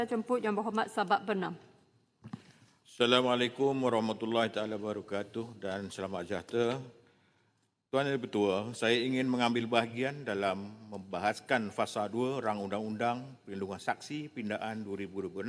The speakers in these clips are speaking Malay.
Jemput Yang Berhormat Sahabat Bernam. Assalamualaikum warahmatullahi taala wabarakatuh dan selamat sejahtera. Tuan Yang Bertua, saya ingin mengambil bahagian dalam membahaskan fasa 2 Rang Undang-Undang Perlindungan Saksi Pindaan 2026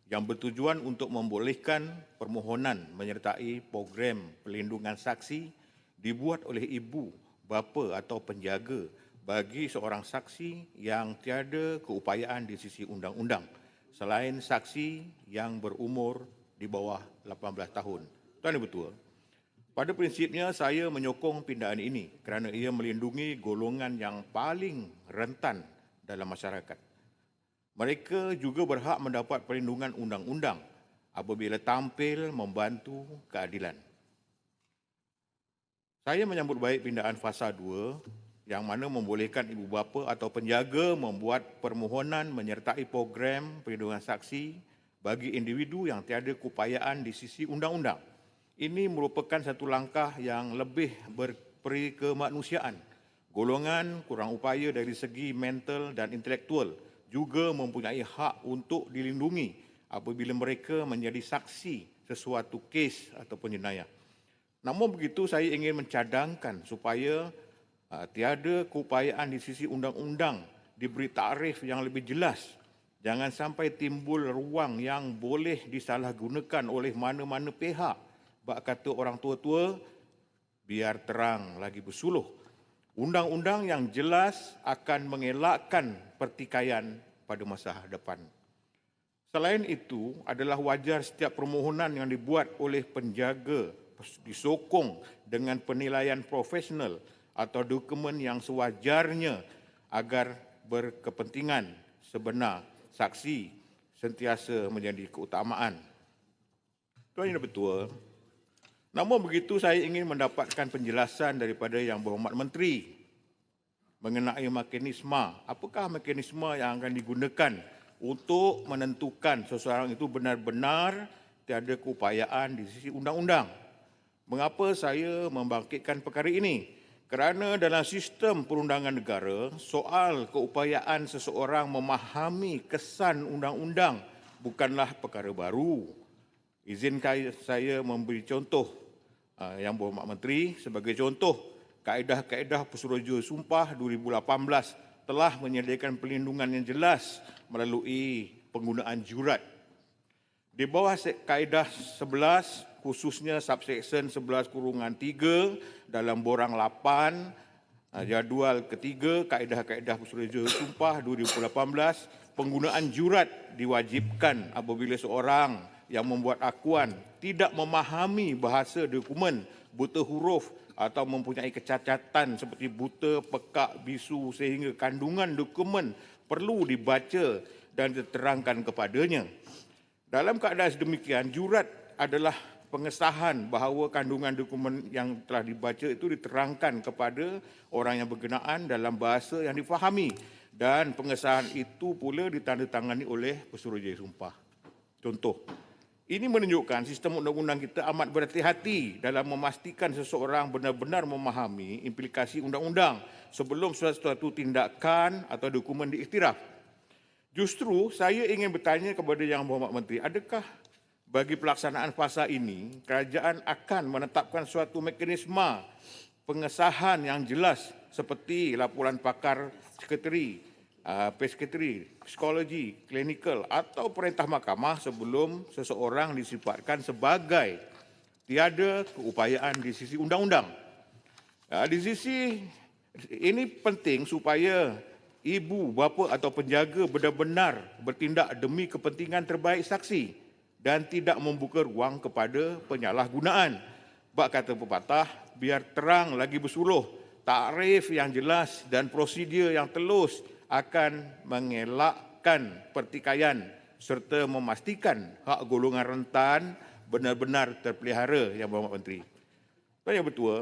yang bertujuan untuk membolehkan permohonan menyertai program perlindungan saksi dibuat oleh ibu, bapa atau penjaga bagi seorang saksi yang tiada keupayaan di sisi undang-undang selain saksi yang berumur di bawah 18 tahun. Tuan Yang Bertua, pada prinsipnya saya menyokong pindaan ini kerana ia melindungi golongan yang paling rentan dalam masyarakat. Mereka juga berhak mendapat perlindungan undang-undang apabila tampil membantu keadilan. Saya menyambut baik pindaan fasa 2 yang mana membolehkan ibu bapa atau penjaga membuat permohonan menyertai program perlindungan saksi bagi individu yang tiada keupayaan di sisi undang-undang. Ini merupakan satu langkah yang lebih berperi kemanusiaan. Golongan kurang upaya dari segi mental dan intelektual juga mempunyai hak untuk dilindungi apabila mereka menjadi saksi sesuatu kes ataupun jenayah. Namun begitu, saya ingin mencadangkan supaya tiada keupayaan di sisi undang-undang diberi takrif yang lebih jelas. Jangan sampai timbul ruang yang boleh disalahgunakan oleh mana-mana pihak. Bak kata orang tua-tua, biar terang lagi bersuluh. Undang-undang yang jelas akan mengelakkan pertikaian pada masa depan. Selain itu, adalah wajar setiap permohonan yang dibuat oleh penjaga disokong dengan penilaian profesional atau dokumen yang sewajarnya agar berkepentingan sebenar saksi sentiasa menjadi keutamaan. Tuan Yang Bertua, namun begitu saya ingin mendapatkan penjelasan daripada Yang Berhormat Menteri mengenai mekanisme. Apakah mekanisme yang akan digunakan untuk menentukan seseorang itu benar-benar tiada keupayaan di sisi undang-undang? Mengapa saya membangkitkan perkara ini? Kerana dalam sistem perundangan negara, soal keupayaan seseorang memahami kesan undang-undang bukanlah perkara baru. Izinkan saya memberi contoh Yang Berhormat Menteri. Sebagai contoh, kaedah-kaedah Pesuruhjaya Sumpah 2018 telah menyediakan perlindungan yang jelas melalui penggunaan jurat. Di bawah kaedah 11, khususnya subsection 11-3 dalam borang 8, jadual ketiga kaedah-kaedah Pesuruhjaya Sumpah 2018, penggunaan jurat diwajibkan apabila seorang yang membuat akuan tidak memahami bahasa dokumen, buta huruf atau mempunyai kecacatan seperti buta, pekak, bisu sehingga kandungan dokumen perlu dibaca dan diterangkan kepadanya. Dalam keadaan sedemikian, jurat adalah pengesahan bahawa kandungan dokumen yang telah dibaca itu diterangkan kepada orang yang berkenaan dalam bahasa yang difahami, dan pengesahan itu pula ditandatangani oleh Pesuruhjaya Sumpah. Contoh, ini menunjukkan sistem undang-undang kita amat berhati-hati dalam memastikan seseorang benar-benar memahami implikasi undang-undang sebelum suatu tindakan atau dokumen diiktiraf. Justru saya ingin bertanya kepada Yang Berhormat Menteri, adakah bagi pelaksanaan fasa ini, kerajaan akan menetapkan suatu mekanisme pengesahan yang jelas seperti laporan pakar sekretari, peskretari, psikologi, klinikal atau perintah mahkamah sebelum seseorang disifatkan sebagai tiada keupayaan di sisi undang-undang. Di sisi ini penting supaya ibu, bapa atau penjaga benar-benar bertindak demi kepentingan terbaik saksi dan tidak membuka ruang kepada penyalahgunaan. Bak kata pepatah, biar terang lagi bersuluh, takrif yang jelas dan prosedur yang telus akan mengelakkan pertikaian serta memastikan hak golongan rentan benar-benar terpelihara, Yang Berhormat Menteri. Tuan Yang Bertua,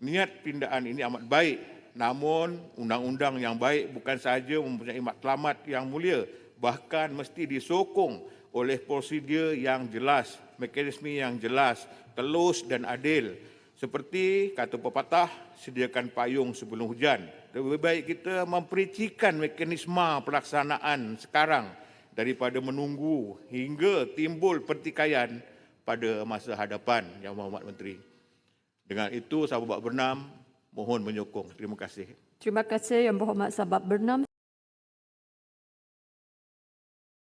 niat pindaan ini amat baik. Namun, undang-undang yang baik bukan sahaja mempunyai matlamat yang mulia, bahkan mesti disokong oleh prosedur yang jelas, mekanisme yang jelas, telus dan adil. Seperti kata pepatah, sediakan payung sebelum hujan. Lebih baik kita mempericikan mekanisme pelaksanaan sekarang daripada menunggu hingga timbul pertikaian pada masa hadapan, Yang Berhormat Menteri. Dengan itu, sahabat Bernam mohon menyokong. Terima kasih. Terima kasih Yang Berhormat Sahabat Bernam.